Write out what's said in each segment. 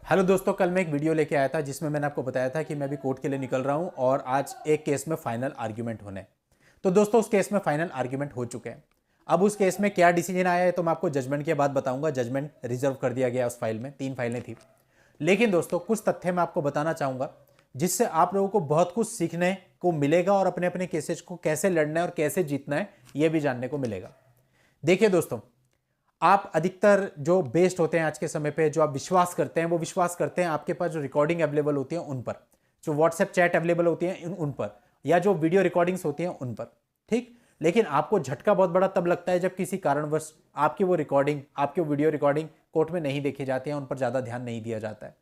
Hello दोस्तों, कल मैं एक वीडियो लेके आया था जिसमें मैंने आपको बताया था कि मैं अभी कोर्ट के लिए निकल रहा हूं और आज एक केस में फाइनल आर्ग्यूमेंट होने। तो दोस्तों उस केस में फाइनल आर्ग्यूमेंट हो चुके हैं। अब उस केस में क्या डिसीजन आया है तो मैं आपको जजमेंट के बाद बताऊंगा। जजमेंट रिजर्व कर दिया गया उस फाइल में, 3 फाइलें थी। लेकिन दोस्तों कुछ तथ्य मैं आपको बताना चाहूंगा जिससे आप लोगों को बहुत कुछ सीखने को मिलेगा और अपने अपने केसेज को कैसे लड़ना है और कैसे जीतना है यह भी जानने को मिलेगा। देखिए दोस्तों, आप अधिकतर जो बेस्ड होते हैं आज के समय पे, जो आप विश्वास करते हैं वो विश्वास करते हैं आपके पास जो रिकॉर्डिंग अवेलेबल होती है उन पर, जो व्हाट्सएप चैट अवेलेबल होती है उन पर, या जो वीडियो रिकॉर्डिंग्स होती हैं उन पर। ठीक, लेकिन आपको झटका बहुत बड़ा तब लगता है जब किसी कारणवश आपकी वो रिकॉर्डिंग, आपकी वीडियो रिकॉर्डिंग कोर्ट में नहीं देखी जाती है, उन पर ज्यादा ध्यान नहीं दिया जाता है।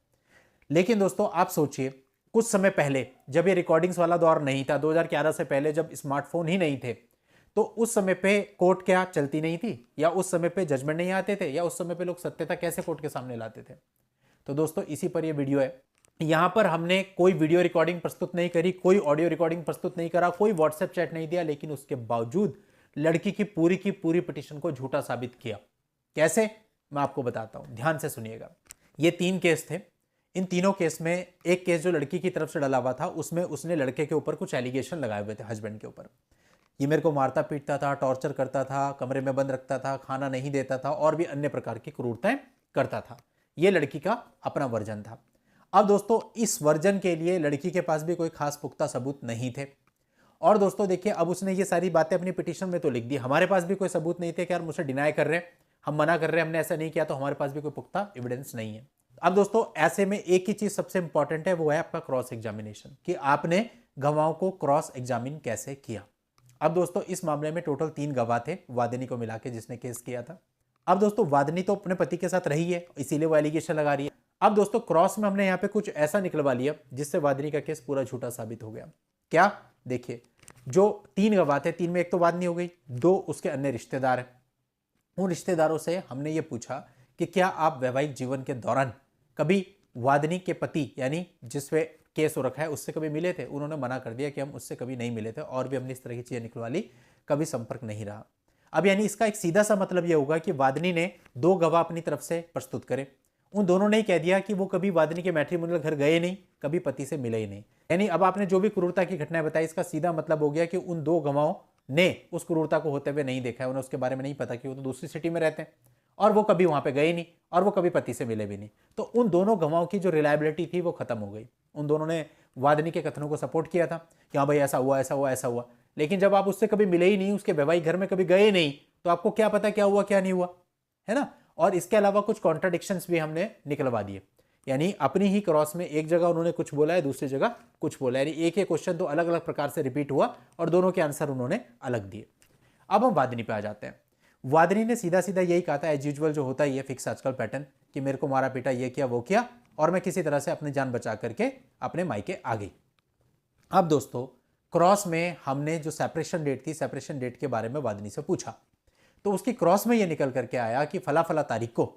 लेकिन दोस्तों आप सोचिए, कुछ समय पहले जब ये रिकॉर्डिंग्स वाला दौर नहीं था, 2011 से पहले जब स्मार्टफोन ही नहीं थे, तो उस समय पे कोर्ट क्या चलती नहीं थी, या उस समय पे जजमेंट नहीं आते थे, या उस समय पे लोग सत्यता कैसे कोर्ट के सामने लाते थे। तो दोस्तों इसी पर ये वीडियो है। यहां पर हमने कोई वीडियो रिकॉर्डिंग प्रस्तुत नहीं करी, कोई ऑडियो रिकॉर्डिंग प्रस्तुत नहीं करा, कोई व्हाट्सएप चैट नहीं दिया, लेकिन उसके बावजूद लड़की की पूरी पिटीशन को झूठा साबित किया। कैसे, मैं आपको बताता हूं, ध्यान से सुनिएगा। ये 3 केस थे। इन तीनों केस में एक केस जो लड़की की तरफ से डला हुआ था, उसमें उसने लड़के के ऊपर कुछ एलिगेशन लगाए हुए थे, हस्बैंड के ऊपर। ये मेरे को मारता पीटता था, टॉर्चर करता था, कमरे में बंद रखता था, खाना नहीं देता था और भी अन्य प्रकार की क्रूरताएं करता था। ये लड़की का अपना वर्जन था। अब दोस्तों इस वर्जन के लिए लड़की के पास भी कोई खास पुख्ता सबूत नहीं थे। और दोस्तों देखिए, अब उसने ये सारी बातें अपनी पिटीशन में तो लिख दी, हमारे पास भी कोई सबूत नहीं थे कि यार मुझसे डिनाई कर रहे हैं, हम मना कर रहे हैं, हमने ऐसा नहीं किया, तो हमारे पास भी कोई पुख्ता एविडेंस नहीं है। अब दोस्तों ऐसे में एक ही चीज सबसे इंपॉर्टेंट है, वो है आपका क्रॉस एग्जामिनेशन, कि आपने गवाहों को क्रॉस एग्जामिन कैसे किया। अब दोस्तों इस मामले में टोटल 3 गवाह थे, वादिनी को मिला के जिसने केस किया था। अब दोस्तों वादिनी तो अपने पति के साथ रही है, इसीलिए वो एलिगेशन लगा रही है। अब दोस्तों क्रॉस में हमने यहाँ पे कुछ ऐसा निकलवा लिया जिससे वादिनी का केस पूरा झूठा साबित हो गया। क्या, देखिए, जो 3 गवाह थे, 3 में एक तो वादिनी हो गई, 2 उसके अन्य रिश्तेदार हैं। उन रिश्तेदारों से हमने ये पूछा कि क्या आप वैवाहिक जीवन के दौरान कभी वादिनी के पति, यानी जिस पे केस हो रखा है, उससे कभी मिले थे। उन्होंने मना कर दिया कि हम उससे कभी नहीं मिले थे, और भी हमने इस तरह की चीजें निकलवा ली, कभी संपर्क नहीं रहा। अब यानी इसका एक सीधा सा मतलब यह होगा कि वादिनी ने 2 गवाह अपनी तरफ से प्रस्तुत करे, उन दोनों ने ही कह दिया कि वो कभी वादिनी के मैट्रिमोनियल घर गए नहीं, कभी पति से मिले ही नहीं। यानी अब आपने जो भी क्रूरता की घटनाएं बताई, इसका सीधा मतलब हो गया कि उन 2 गवाहों ने उस क्रूरता को होते हुए नहीं देखा है, उन्हें उसके बारे में नहीं पता कि वो तो दूसरी सिटी में रहते हैं और वो कभी वहां पे गए नहीं और वो कभी पति से मिले भी नहीं। तो उन दोनों गवाहों की जो रिलायबिलिटी थी वो खत्म हो गई। उन दोनों ने वादिनी के कथनों को सपोर्ट किया था कि हाँ भाई ऐसा हुआ, ऐसा हुआ, ऐसा हुआ, लेकिन जब आप उससे कभी मिले ही नहीं, उसके वैवाहिक घर में कभी गए नहीं, तो आपको क्या पता क्या हुआ क्या नहीं हुआ, है ना। और इसके अलावा कुछ कॉन्ट्राडिक्शंस भी हमने निकलवा दिए। यानी अपनी ही क्रॉस में एक जगह उन्होंने कुछ बोला है, दूसरी जगह कुछ बोला है, यानी एक ही क्वेश्चन तो अलग अलग प्रकार से रिपीट हुआ और दोनों के आंसर उन्होंने अलग दिए। अब हम वादिनी पे आ जाते हैं। वादिनी ने सीधा सीधा यही कहा था, एज यूजुअल जो होता है ये फिक्स आजकल पैटर्न, कि मेरे को मारा पीटा, ये किया वो किया, और मैं किसी तरह से अपनी जान बचा करके अपने मायके आ गई। अब दोस्तों क्रॉस में हमने जो सेपरेशन डेट थी, सेपरेशन डेट के बारे में वादिनी से पूछा, तो उसकी क्रॉस में यह निकल करके आया कि फला फला तारीख को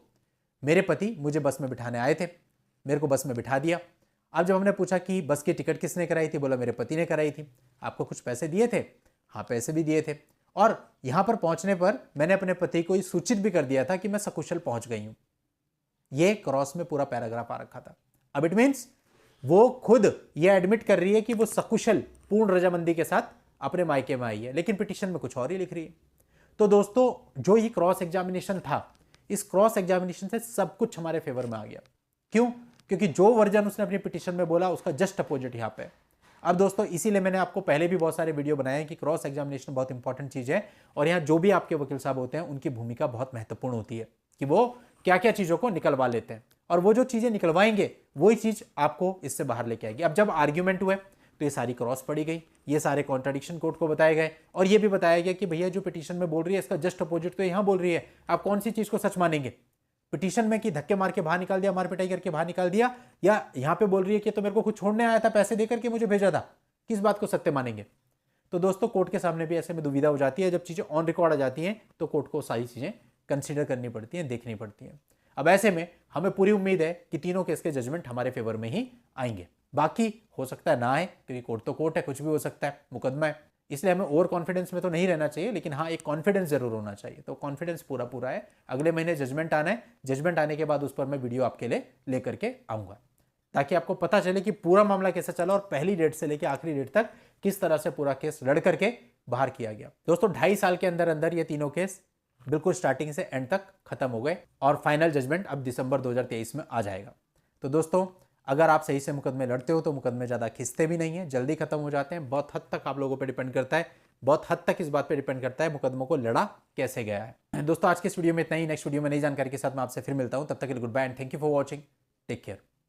मेरे पति मुझे बस में बिठाने आए थे, मेरे को बस में बिठा दिया। अब जब हमने पूछा कि बस की टिकट किसने कराई थी, बोला मेरे पति ने कराई थी। आपको कुछ पैसे दिए थे? हाँ पैसे भी दिए थे, और यहां पर पहुंचने पर मैंने अपने पति को सूचित भी कर दिया था कि मैं सकुशल पहुंच गई हूं। यह क्रॉस में पूरा पैराग्राफ आ रखा था। अब इट मीन्स वो खुद यह एडमिट कर रही है कि वो सकुशल पूर्ण रजामंदी के साथ अपने मायके में आई है, लेकिन पिटीशन में कुछ और ही लिख रही है। तो दोस्तों जो ये क्रॉस एग्जामिनेशन था, इस क्रॉस एग्जामिनेशन से सब कुछ हमारे फेवर में आ गया। क्यों? क्योंकि जो वर्जन उसने अपनी पिटीशन में बोला उसका जस्ट अपोजिट यहां पे। अब दोस्तों इसीलिए मैंने आपको पहले भी बहुत सारे वीडियो बनाए हैं कि क्रॉस एग्जामिनेशन बहुत इंपॉर्टेंट चीज है, और यहां जो भी आपके वकील साहब होते हैं उनकी भूमिका बहुत महत्वपूर्ण होती है कि वो क्या क्या चीजों को निकलवा लेते हैं, और वो जो चीजें निकलवाएंगे वही चीज आपको इससे बाहर लेके आएगी। अब जब आर्ग्यूमेंट हुए तो ये सारी क्रॉस पड़ी गई, ये सारे कॉन्ट्राडिक्शन कोर्ट को बताए गए, और ये भी बताया गया कि भैया जो पिटीशन में बोल रही है इसका जस्ट अपोजिट तो यहां बोल रही है, आप कौन सी चीज को सच मानेंगे? पिटीशन में कि धक्के मार के बाहर निकाल दिया, मार पिटाई करके बाहर निकाल दिया, या यहां पे बोल रही है कि तो मेरे को कुछ छोड़ने आया था, पैसे देकर के मुझे भेजा था, किस बात को सत्य मानेंगे? तो दोस्तों कोर्ट के सामने भी ऐसे में दुविधा हो जाती है। जब चीजें ऑन रिकॉर्ड आ जाती हैं तो कोर्ट को सारी चीजें कंसीडर करनी पड़ती हैं, देखनी पड़ती हैं। अब ऐसे में हमें पूरी उम्मीद है कि तीनों केस के जजमेंट हमारे फेवर में ही आएंगे। बाकी हो सकता है ना आए, क्योंकि कोर्ट तो कोर्ट है, कुछ भी हो सकता है, मुकदमा है। इसलिए हमें ओवर कॉन्फिडेंस में तो नहीं रहना चाहिए, लेकिन हाँ एक कॉन्फिडेंस जरूर होना चाहिए। तो कॉन्फिडेंस पूरा पूरा है। अगले महीने जजमेंट आना है, जजमेंट आने के बाद उस पर मैं वीडियो आपके लिए लेकर के आऊँगा, ताकि आपको पता चले कि पूरा मामला कैसे चला और पहली डेट से लेकर आखिरी डेट तक किस तरह से पूरा केस लड़ करके बाहर किया गया। दोस्तों 2.5 साल के अंदर अंदर ये तीनों केस बिल्कुल स्टार्टिंग से एंड तक खत्म हो गए और फाइनल जजमेंट अब दिसंबर 2023 में आ जाएगा। तो दोस्तों अगर आप सही से मुकदमे लड़ते हो तो मुकदमे ज़्यादा खिंचते भी नहीं है, जल्दी खत्म हो जाते हैं। बहुत हद तक आप लोगों पर डिपेंड करता है, बहुत हद तक इस बात पे डिपेंड करता है मुकदमों को लड़ा कैसे गया है। दोस्तों आज के इस वीडियो में इतना ही। नेक्स्ट वीडियो में नई जानकारी के साथ मैं आपसे फिर मिलता हूं। तब तक के लिए good bye and thank you for watching. Take care.